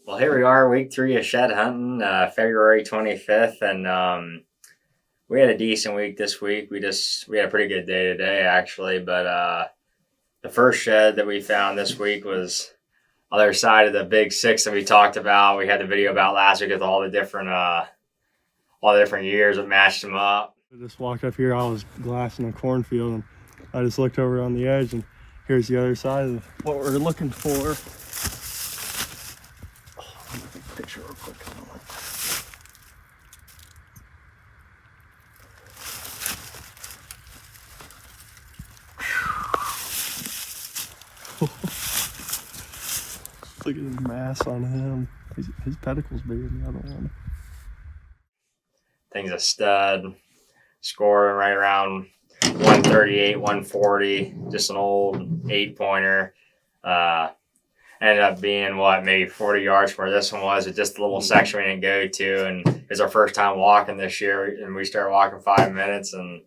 Well, here we are, week 3 of shed hunting, February 25th, and we had a decent week this week. We had a pretty good day today, actually. But the first shed that we found this week was other side of the big 6 that we talked about. We had the video about last week with all the different years that matched them up. I just walked up here. I was glassing a cornfield, and I just looked over on the edge, and here's the other side of what we're looking for. Let me take a picture real quick. Look at the mass on him. His pedicle's bigger than the other one. Thing's a stud, scoring right around 138, 140, just an old 8-pointer. Ended up being maybe 40 yards from where this one was. It's just a little section we didn't go to, and it was our first time walking this year, and we started walking 5 minutes, and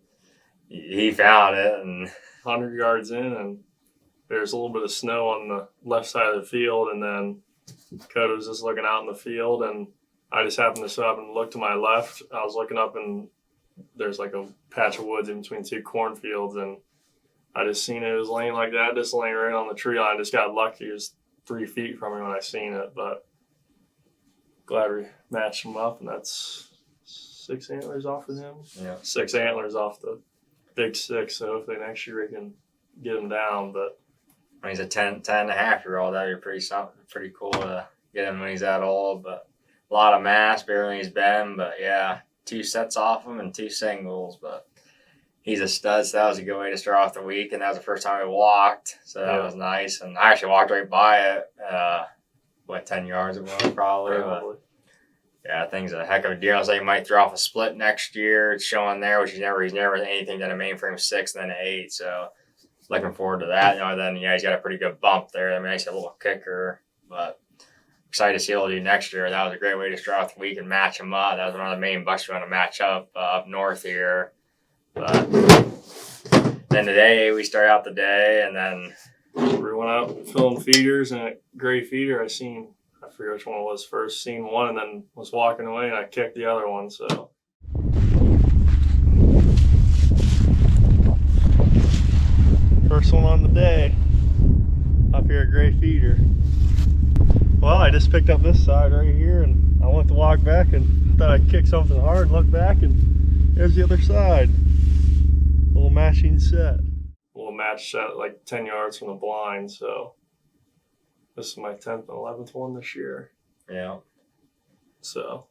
he found it. And 100 yards in, and there's a little bit of snow on the left side of the field, and then Coda was just looking out in the field, and I just happened to stop and look to my left. I was looking up, and there's like a patch of woods in between 2 cornfields, and I just seen it. It was laying like that, just laying right on the tree line. I just got lucky. It was 3 feet from me when I seen it, but glad we matched him up, and that's 6 antlers off of him. Yeah, 6 antlers off the big 6, so hopefully next year we can get him down. But when he's a 10.5-year-old, that'd be pretty cool to get him when he's that old. But a lot of mass, bigger than he's been. But yeah, 2 sets off him and 2 singles. But he's a stud, so that was a good way to start off the week. And that was the first time we walked, so that was nice. And I actually walked right by it, 10 yards ago probably. But yeah, thing's a heck of a deal. I was like, he might throw off a split next year. It's showing there, which he's never anything than a mainframe 6 and then an 8. So looking forward to that. Then he's got a pretty good bump there. I mean, he's a little kicker, but excited to see what he'll do next year. That was a great way to start off the week and match him up. That was one of the main bucks we want to match up north here. But then today we started out the day, and then we went out filling feeders, and a gray feeder I forget which one it was first, seen one and then was walking away, and I kicked the other one. So first one on the day up here at gray feeder. Well, I just picked up this side right here, and I went to walk back and thought I'd kick something hard and look back, and there's the other side. Little matching set. Little match set like 10 yards from the blind, so this is my 10th and 11th one this year. Yeah. So.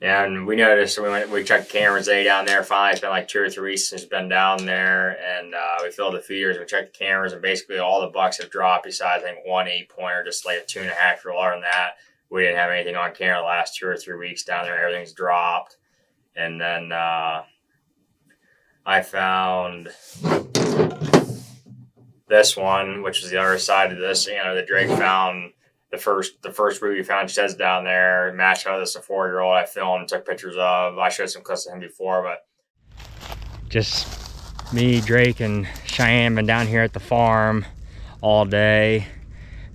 Yeah, and we noticed we checked cameras day down there. Finally, it's been like 2 or 3 weeks since it's been down there, and we filled the feeders. We checked the cameras, and basically all the bucks have dropped besides I think 1 8-pointer, just like a 2.5-year-old. Other than that, we didn't have anything on camera the last 2 or 3 weeks down there. Everything's dropped, and then I found this one, which is the other side of this. The Drake found. The first root we found sheds down there, matched out this a 4-year-old I filmed, took pictures of. I showed some clips of him before, but just me, Drake, and Cheyenne been down here at the farm all day.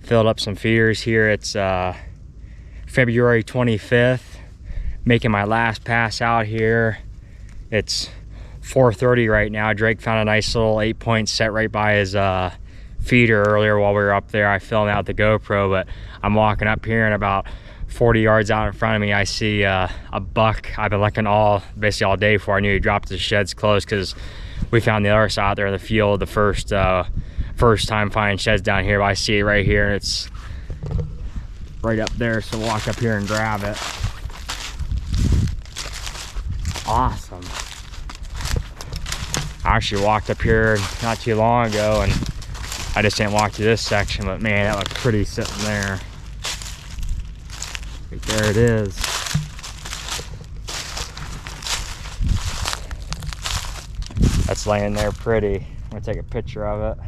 Filled up some feeders here. It's February 25th, making my last pass out here. It's 4:30 right now. Drake found a nice little 8-point set right by his feeder earlier while we were up there. I filmed out the GoPro, but I'm walking up here, and about 40 yards out in front of me I see a buck I've been looking basically all day for. I knew he dropped his sheds close because we found the other side out there in the field the first time finding sheds down here. But I see it right here, and it's right up there, so we'll walk up here and grab it. Awesome. I actually walked up here not too long ago, and I just didn't walk through this section, but man, that looked pretty sitting there. Right there it is. That's laying there pretty. I'm gonna take a picture of it.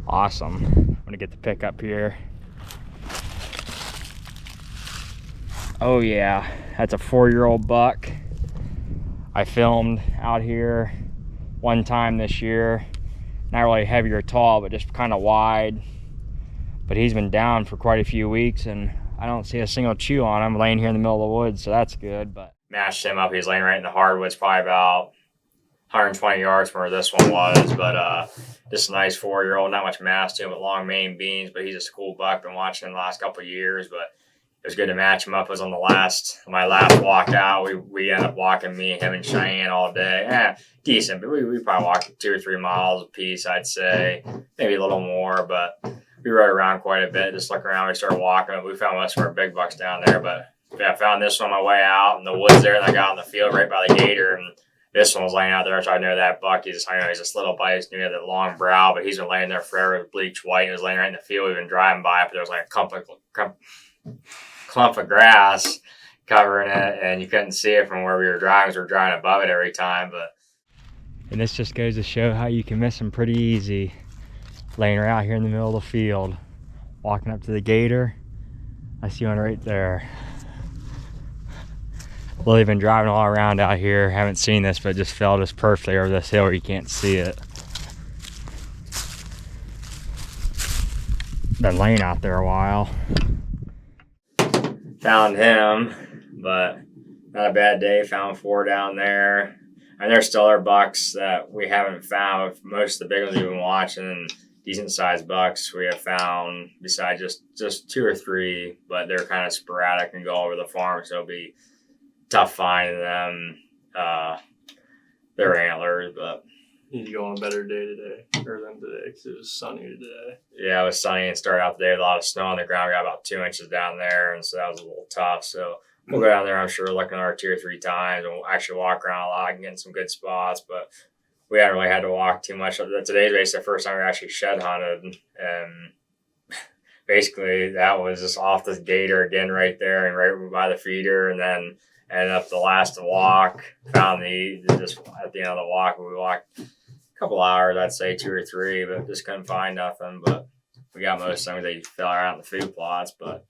Awesome. I'm gonna get the pick up here. Oh yeah, that's a 4-year-old buck. I filmed out here one time this year. not really heavy or tall, but just kind of wide. But he's been down for quite a few weeks, and I don't see a single chew on him laying here in the middle of the woods, so that's good. But matched him up. He was laying right in the hardwoods, probably about 120 yards from where this one was. But just a nice 4-year-old, not much mass to him, but long mane beans. But he's a cool buck. Been watching him the last couple of years, but it was good to match him up. It was on my last walk out. We ended up walking him and Cheyenne all day. Decent, but we probably walked 2 or 3 miles a piece, I'd say, maybe a little more. But we rode around quite a bit, just looking around. We started walking. We found most of our big bucks down there, but yeah, I found this one on my way out in the woods there, and I got in the field right by the gator, and this one was laying out there, so I know that buck. He's this little buck. He had that long brow, but he's been laying there forever with bleach white. He was laying right in the field. We've been driving by, but there was like a clump of grass covering it, and you couldn't see it from where we were driving because we were driving above it every time. And this just goes to show how you can miss them pretty easy. Laying right out here in the middle of the field. Walking up to the gator. I see one right there. Lily's been driving all around out here. Haven't seen this, but just fell just perfectly over this hill where you can't see it. Been laying out there a while. Found him, but not a bad day. Found 4 down there. And there's still other bucks that we haven't found. Most of the big ones we've been watching, and decent sized bucks we have found besides just 2 or 3, but they're kind of sporadic and go all over the farm, so it'll be tough finding them. They're antlers, but You need to go on a better day today, or than today, because it was sunny today. yeah, it was sunny and started out the day with a lot of snow on the ground. We got about 2 inches down there, and so that was a little tough. So we'll go down there, I'm sure, looking at our 2 or 3 times, and we'll actually walk around a lot and get in some good spots, but we haven't really had to walk too much. Today's basically the first time we actually shed hunted, and basically that was just off this gator again right there and right by the feeder, and then ended up the last walk, found just at the end of the walk. We walked a couple hours, I'd say 2 or 3, but just couldn't find nothing. But we got most of them. They fell out in the food plots. But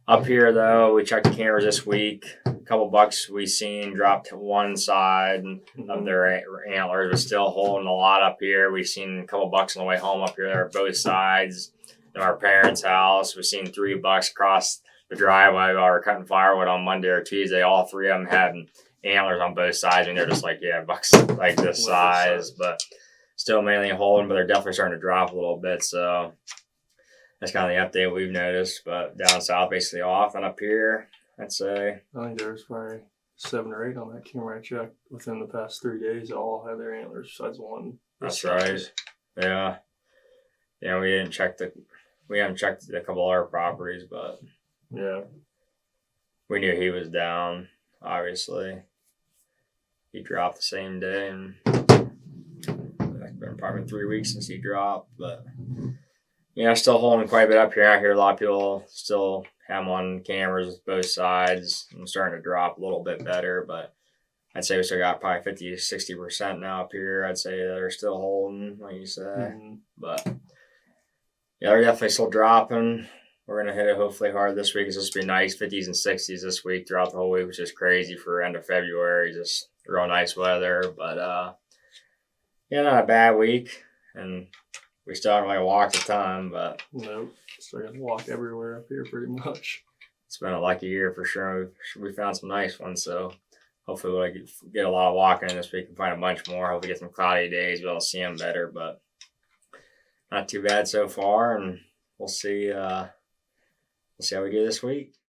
up here, though, we checked the cameras this week. A couple bucks we seen dropped to one side of their antlers, but still holding a lot up here. We've seen a couple bucks on the way home up here. They're both sides of our parents' house. We've seen 3 bucks cross the driveway while we were cutting firewood on Monday or Tuesday. All 3 of them had antlers on both sides, and they're just like, yeah, bucks like this size, but still mainly holding, but they're definitely starting to drop a little bit. So that's kind of the update we've noticed. But down south, basically off, and up here, I'd say I think there was probably 7 or 8 on that camera I checked within the past 3 days. They all had their antlers besides one. that's right. Yeah, we haven't checked a couple other properties, but Yeah. we knew he was down. Obviously, he dropped the same day, and it's been probably 3 weeks since he dropped. But yeah, still holding quite a bit up here. I hear a lot of people still have them on cameras both sides. I'm starting to drop a little bit better, but I'd say we still got probably 50 to 60% now up here. I'd say they're still holding, like you said. But yeah, they're definitely still dropping. We're going to hit it hopefully hard this week. It's supposed to be nice 50s and 60s this week throughout the whole week, which is crazy for end of February. Just real nice weather. But yeah, not a bad week. And we still haven't really walked a ton, but Nope. Still got to walk everywhere up here pretty much. it's been a lucky year for sure. We found some nice ones, so hopefully we'll get a lot of walking in this week and find a bunch more. Hopefully get some cloudy days, be able to see them better, but not too bad so far, and we'll see how we do this week.